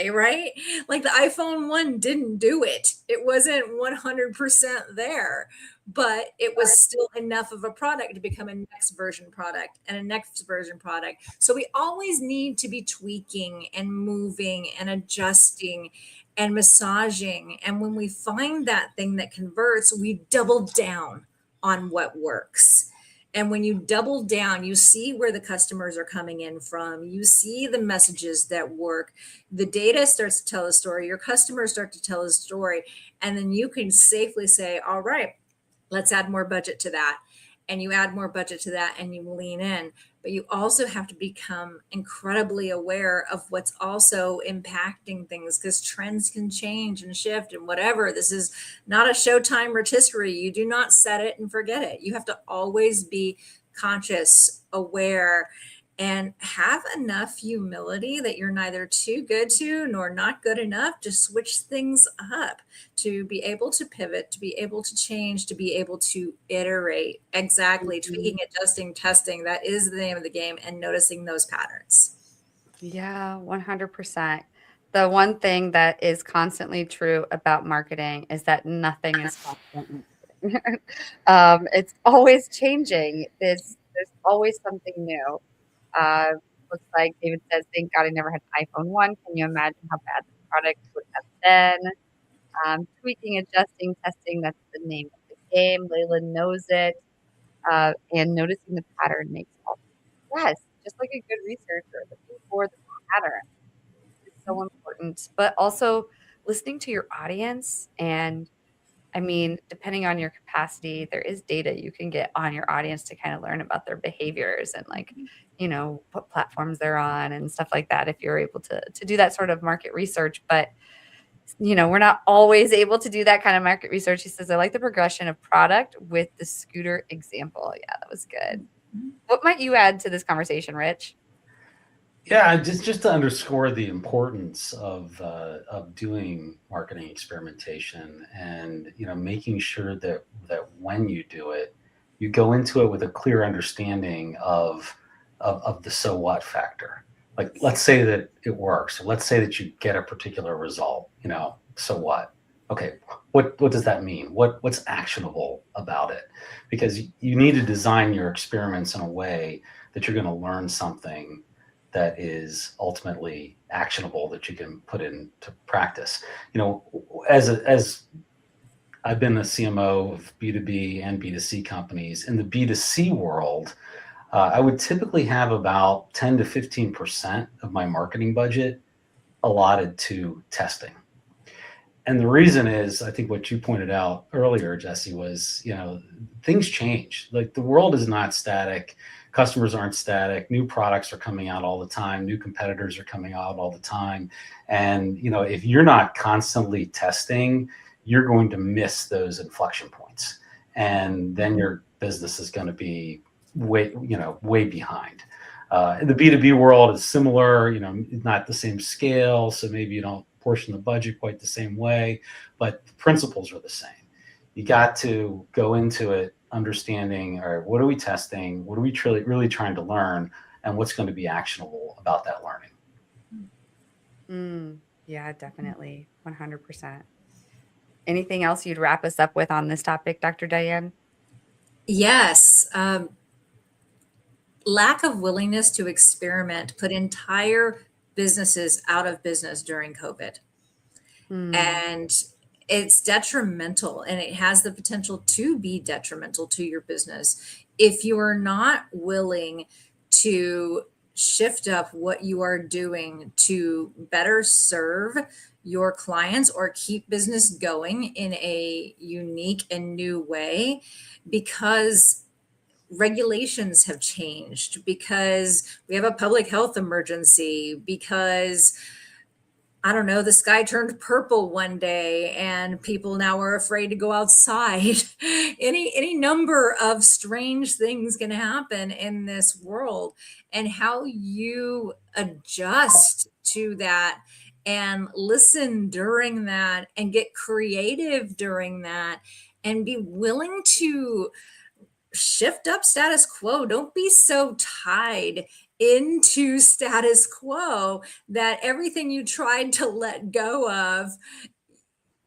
right? Like the iPhone 1 didn't do it. It wasn't 100% there, but it was still enough of a product to become a next version product and a next version product. So we always need to be tweaking and moving and adjusting and massaging. And when we find that thing that converts, we double down on what works. And when you double down, you see where the customers are coming in from. You see the messages that work. The data starts to tell a story. Your customers start to tell a story. And then you can safely say, all right, let's add more budget to that. And you add more budget to that and you lean in. But you also have to become incredibly aware of what's also impacting things, because trends can change and shift and whatever. This is not a Showtime rotisserie. You do not set it and forget it. You have to always be conscious, aware, and have enough humility that you're neither too good to nor not good enough to switch things up, to be able to pivot, to be able to change, to be able to iterate. Exactly. Tweaking, adjusting, testing. That is the name of the game, and noticing those patterns. Yeah, 100%. The one thing that is constantly true about marketing is that nothing is constant. It's always changing. There's always something new. Looks like David says, thank God I never had an iPhone 1. Can you imagine how bad the product would have been? Tweaking, adjusting, testing, that's the name of the game. Layla knows it. And noticing the pattern makes all. Yes, just like a good researcher, looking for the pattern is so important. But also listening to your audience. And I mean, depending on your capacity, there is data you can get on your audience to kind of learn about their behaviors and like, what platforms they're on and stuff like that, if you're able to do that sort of market research. But we're not always able to do that kind of market research. He says, I like the progression of product with the scooter example. Yeah, that was good. What might you add to this conversation, Rich? Yeah, just to underscore the importance of doing marketing experimentation, and making sure that when you do it, you go into it with a clear understanding of the so what factor. Like, let's say that it works. Let's say that you get a particular result. So what? Okay, what does that mean? What's actionable about it? Because you need to design your experiments in a way that you're going to learn something that is ultimately actionable that you can put into practice. As I've been a CMO of B2B and B2C companies, in the B2C world, I would typically have about 10 to 15% of my marketing budget allotted to testing. And the reason is, I think what you pointed out earlier, Jessie, was, things change. Like, the world is not static. Customers aren't static. New products are coming out all the time. New competitors are coming out all the time. And, if you're not constantly testing, you're going to miss those inflection points. And then your business is going to be way behind. In the B2B world is similar, not the same scale. So maybe you don't portion the budget quite the same way, but the principles are the same. You got to go into it understanding, all right, what are we testing? What are we really trying to learn? And what's going to be actionable about that learning? Yeah, definitely. 100%. Anything else you'd wrap us up with on this topic, Dr. Diane? Yes. Lack of willingness to experiment put entire businesses out of business during COVID. And it's detrimental, and it has the potential to be detrimental to your business if you are not willing to shift up what you are doing to better serve your clients or keep business going in a unique and new way, because regulations have changed, because we have a public health emergency, because I don't know, the sky turned purple one day and people now are afraid to go outside. Any number of strange things can happen in this world, and how you adjust to that and listen during that and get creative during that and be willing to shift up status quo. Don't be so tied into status quo that everything you tried to let go of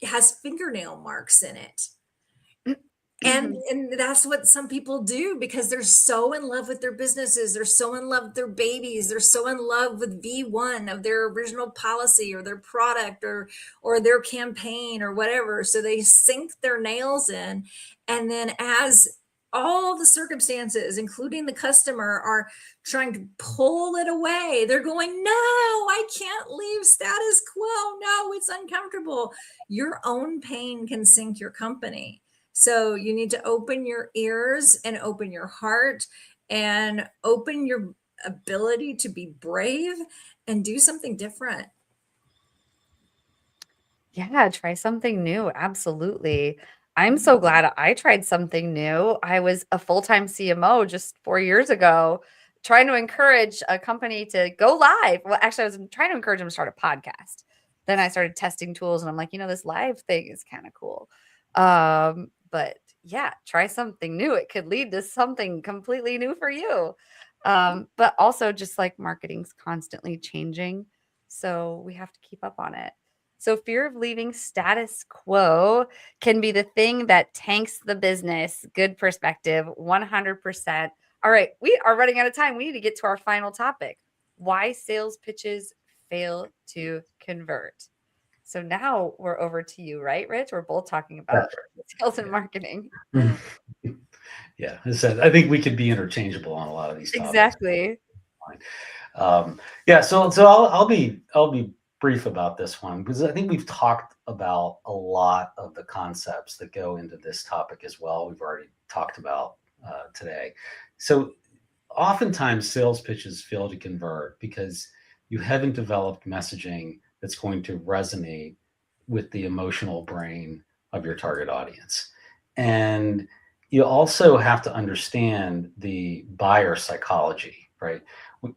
has fingernail marks in it. And that's what some people do because they're so in love with their businesses. They're so in love with their babies. They're so in love with V1 of their original policy or their product or their campaign or whatever. So they sink their nails in. And then as all the circumstances, including the customer, are trying to pull it away, they're going, no, I can't leave status quo. No, it's uncomfortable. Your own pain can sink your company. So you need to open your ears and open your heart and open your ability to be brave and do something different. Yeah, try something new. Absolutely. I'm so glad I tried something new. I was a full-time CMO just 4 years ago, trying to encourage a company to go live. Well, actually, I was trying to encourage them to start a podcast. Then I started testing tools and I'm like, this live thing is kind of cool. But yeah, try something new. It could lead to something completely new for you. But also just like marketing's constantly changing. So we have to keep up on it. So fear of leaving status quo can be the thing that tanks the business. Good perspective, 100%. All right, we are running out of time. We need to get to our final topic. Why sales pitches fail to convert. So now we're over to you, right, Rich? We're both talking about sales and marketing. Yeah, as I said, I think we could be interchangeable on a lot of these topics. Exactly. Yeah, so I'll be brief about this one because I think we've talked about a lot of the concepts that go into this topic as well. We've already talked about today. So oftentimes sales pitches fail to convert because you haven't developed messaging that's going to resonate with the emotional brain of your target audience. And you also have to understand the buyer psychology, right?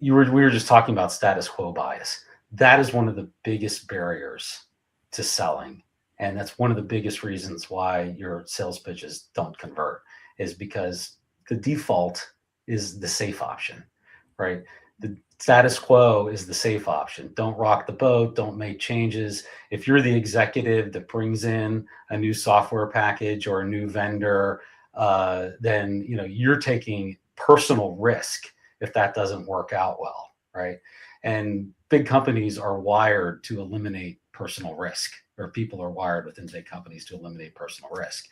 We were just talking about status quo bias. That is one of the biggest barriers to selling. And that's one of the biggest reasons why your sales pitches don't convert, is because the default is the safe option, right? The status quo is the safe option. Don't rock the boat. Don't make changes. If you're the executive that brings in a new software package or a new vendor, then you're taking personal risk if that doesn't work out well, right? And big companies are wired to eliminate personal risk, or people are wired within big companies to eliminate personal risk.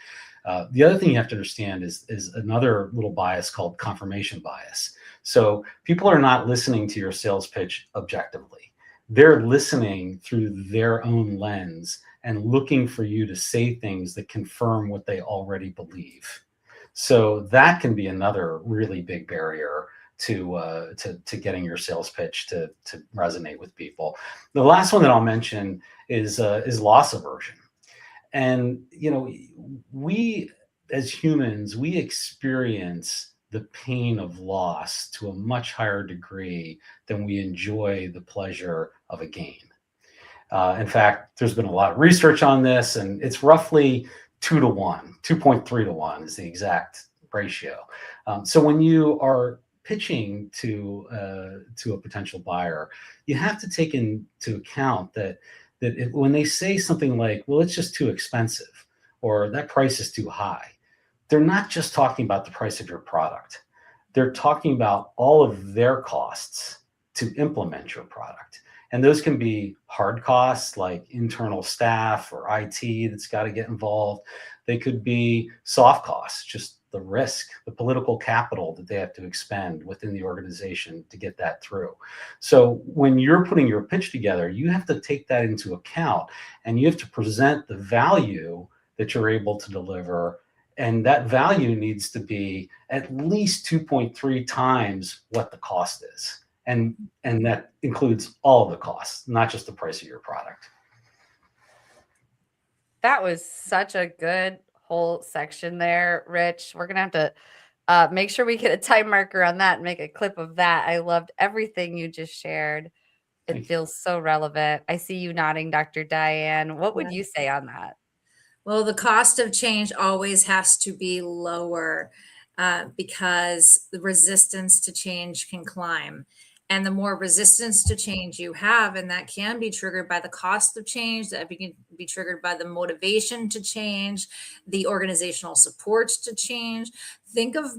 The other thing you have to understand is another little bias called confirmation bias. So people are not listening to your sales pitch objectively. They're listening through their own lens and looking for you to say things that confirm what they already believe. So that can be another really big barrier to getting your sales pitch to resonate with people. The last one that I'll mention is loss aversion. And we as humans, we experience the pain of loss to a much higher degree than we enjoy the pleasure of a gain. In fact, there's been a lot of research on this, and it's roughly 2 to 1, 2.3 to 1 is the exact ratio. So when you are pitching to a potential buyer, you have to take into account that when they say something like, well, it's just too expensive, or that price is too high, they're not just talking about the price of your product. They're talking about all of their costs to implement your product. And those can be hard costs like internal staff or IT that's got to get involved. They could be soft costs, just the risk, the political capital that they have to expend within the organization to get that through. So when you're putting your pitch together, you have to take that into account, and you have to present the value that you're able to deliver. And that value needs to be at least 2.3 times what the cost is. and that includes all of the costs, not just the price of your product. That was such a good whole section there, Rich. We're gonna have to make sure we get a time marker on that and make a clip of that. I loved everything you just shared. It feels so relevant. I see you nodding, Dr. Diane. What would you say on that? Well, the cost of change always has to be lower because the resistance to change can climb. And the more resistance to change you have, and that can be triggered by the cost of change, that can be triggered by the motivation to change, the organizational support to change. Think of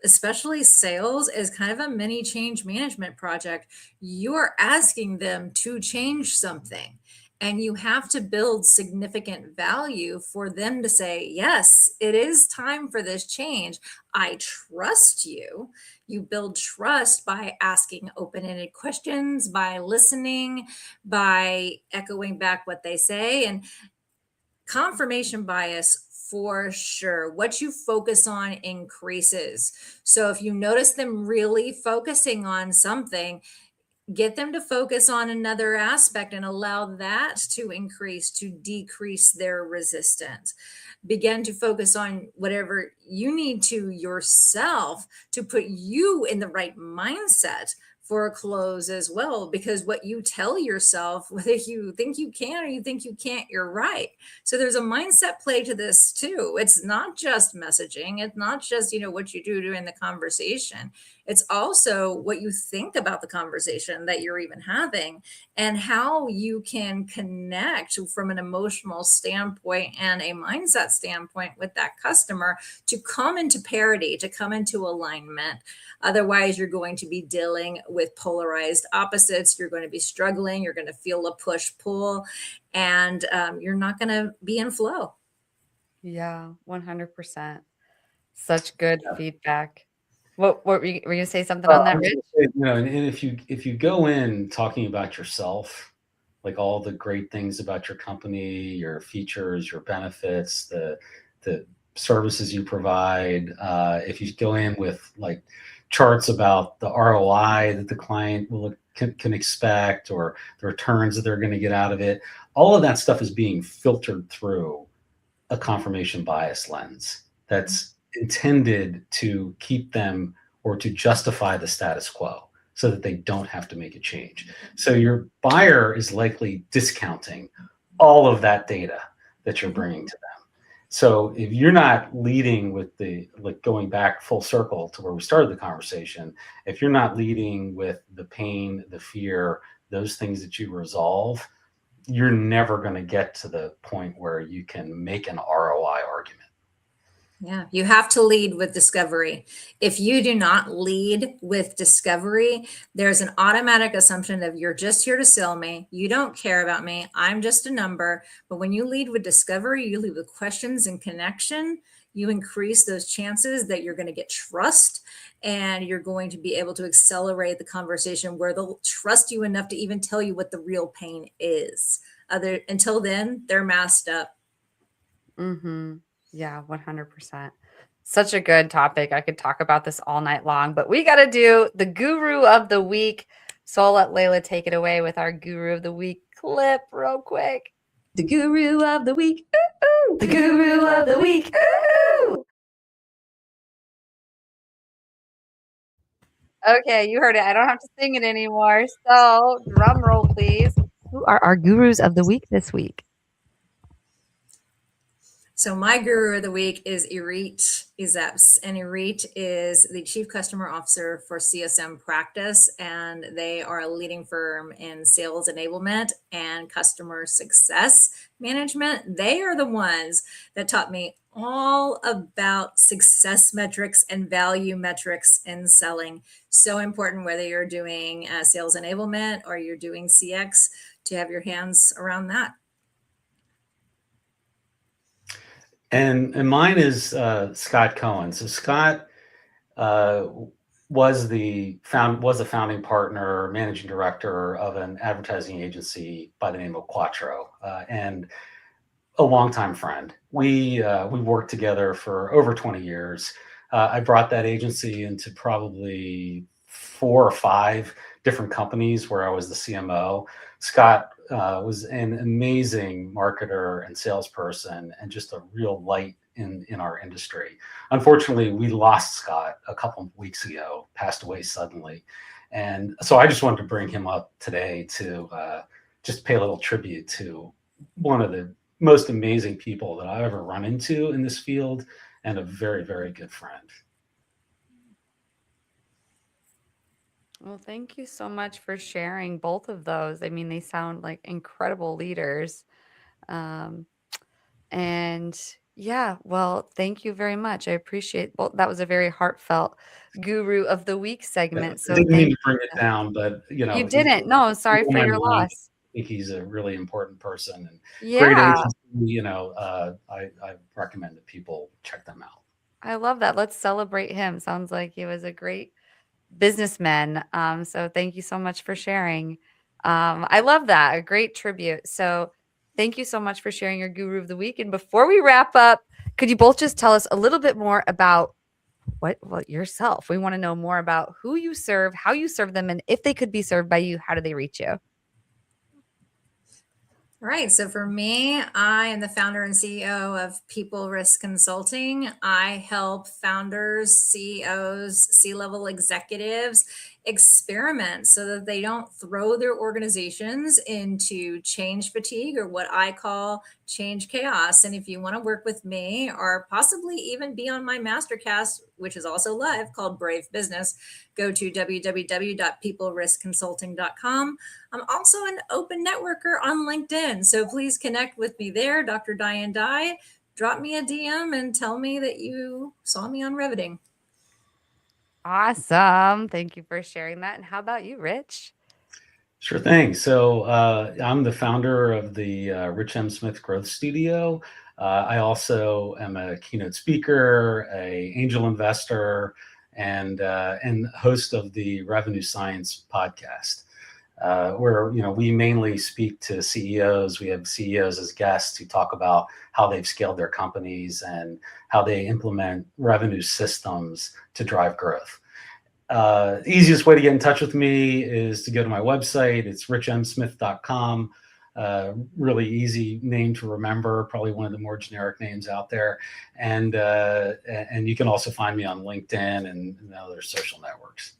especially sales as kind of a mini change management project. You are asking them to change something. And you have to build significant value for them to say, yes, it is time for this change. I trust you. You build trust by asking open-ended questions, by listening, by echoing back what they say. And confirmation bias, for sure. What you focus on increases. So if you notice them really focusing on something, get them to focus on another aspect and allow that to increase, to decrease their resistance. Begin to focus on whatever you need to yourself to put you in the right mindset for a close as well, because what you tell yourself, whether you think you can or you think you can't, you're right. So there's a mindset play to this too. It's not just messaging. It's not just, what you do during the conversation. It's also what you think about the conversation that you're even having and how you can connect from an emotional standpoint and a mindset standpoint with that customer to come into parity, to come into alignment. Otherwise, you're going to be dealing with polarized opposites. You're going to be struggling. You're going to feel a push-pull, and you're not going to be in flow. Yeah, 100%. Such good feedback. What were you going to say something on that, Rich? And if you go in talking about yourself, like all the great things about your company, your features, your benefits, the services you provide, if you go in with like charts about the ROI that the client can expect or the returns that they're going to get out of it, all of that stuff is being filtered through a confirmation bias lens that's intended to keep them or to justify the status quo so that they don't have to make a change. So your buyer is likely discounting all of that data that you're bringing to them. So if you're not leading with going back full circle to where we started the conversation, if you're not leading with the pain, the fear, those things that you resolve, you're never going to get to the point where you can make an ROI argument. Yeah, you have to lead with discovery. If you do not lead with discovery, there's an automatic assumption of you're just here to sell me. You don't care about me. I'm just a number. But when you lead with discovery, you lead with questions and connection, you increase those chances that you're going to get trust and you're going to be able to accelerate the conversation where they'll trust you enough to even tell you what the real pain is. Until then, they're masked up. Mm-hmm. Yeah, 100%. Such a good topic. I could talk about this all night long, but we got to do the guru of the week. So I'll let Layla take it away with our guru of the week clip real quick. The guru of the week. Ooh, the guru of the week. Ooh. Okay, you heard it. I don't have to sing it anymore. So drum roll, please. Who are our gurus of the week this week? So my guru of the week is Irit Izeps, and Irit is the Chief Customer Officer for CSM Practice, and they are a leading firm in sales enablement and customer success management. They are the ones that taught me all about success metrics and value metrics in selling. So important whether you're doing sales enablement or you're doing CX, to have your hands around that. And mine is Scott Cohen. So Scott was a founding partner, managing director of an advertising agency by the name of Quattro, and a longtime friend. We worked together for over 20 years. I brought that agency into probably 4 or 5 different companies where I was the CMO. Scott was an amazing marketer and salesperson and just a real light in our industry. Unfortunately, we lost Scott a couple of weeks ago, passed away suddenly. And so I just wanted to bring him up today to just pay a little tribute to one of the most amazing people that I've ever run into in this field and a very, very good friend. Well, thank you so much for sharing both of those. I mean, they sound like incredible leaders. Um, and yeah, well, thank you very much. I appreciate, well, that was a very heartfelt Guru of the Week segment. I So didn't mean thank to bring you. it down, but You didn't. No, sorry on for my your mind. loss. I think he's a really important person and great Yeah, agency. I recommend that people check them out. I love that. Let's celebrate him. Sounds like he was a great businessman. So thank you so much for sharing. I love that. A great tribute. So thank you so much for sharing your Guru of the Week. And before we wrap up, could you both just tell us a little bit more about what yourself? We want to know more about who you serve, how you serve them, and if they could be served by you, how do they reach you? All right. So for me, I am the founder and CEO of People Risk Consulting. I help founders, CEOs, C-level executives experiment so that they don't throw their organizations into change fatigue, or what I call change chaos. And if you want to work with me or possibly even be on my masterclass, which is also live, called Brave Business, go to www.peopleriskconsulting.com. I'm also an open networker on LinkedIn. So please connect with me there, Dr. Diane Dye. Drop me a DM and tell me that you saw me on Reviting. Awesome. Thank you for sharing that. And how about you, Rich? Sure thing. So I'm the founder of the Rich M. Smith Growth Studio. I also am a keynote speaker, a angel investor, and host of the Revenue Science podcast, where we mainly speak to CEOs. We have CEOs as guests who talk about how they've scaled their companies and how they implement revenue systems to drive growth. Easiest way to get in touch with me is to go to my website. It's richmsmith.com. Really easy name to remember, probably one of the more generic names out there. And you can also find me on LinkedIn and other social networks.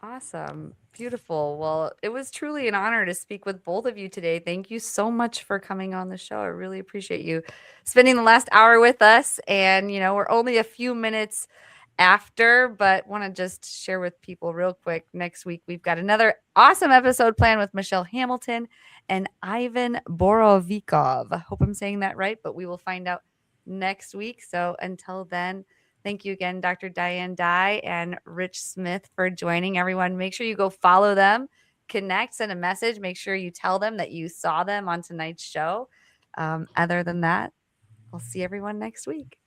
Awesome. Beautiful. Well, it was truly an honor to speak with both of you today. Thank you so much for coming on the show. I really appreciate you spending the last hour with us. And, we're only a few minutes after, but want to just share with people real quick. Next week, we've got another awesome episode planned with Michelle Hamilton and Ivan Borovikov. Hope I'm saying that right, but we will find out next week. So until then, thank you again, Dr. Diane Dye and Rich Smith, for joining. Everyone, make sure you go follow them, connect, send a message. Make sure you tell them that you saw them on tonight's show. Other than that, I'll see everyone next week.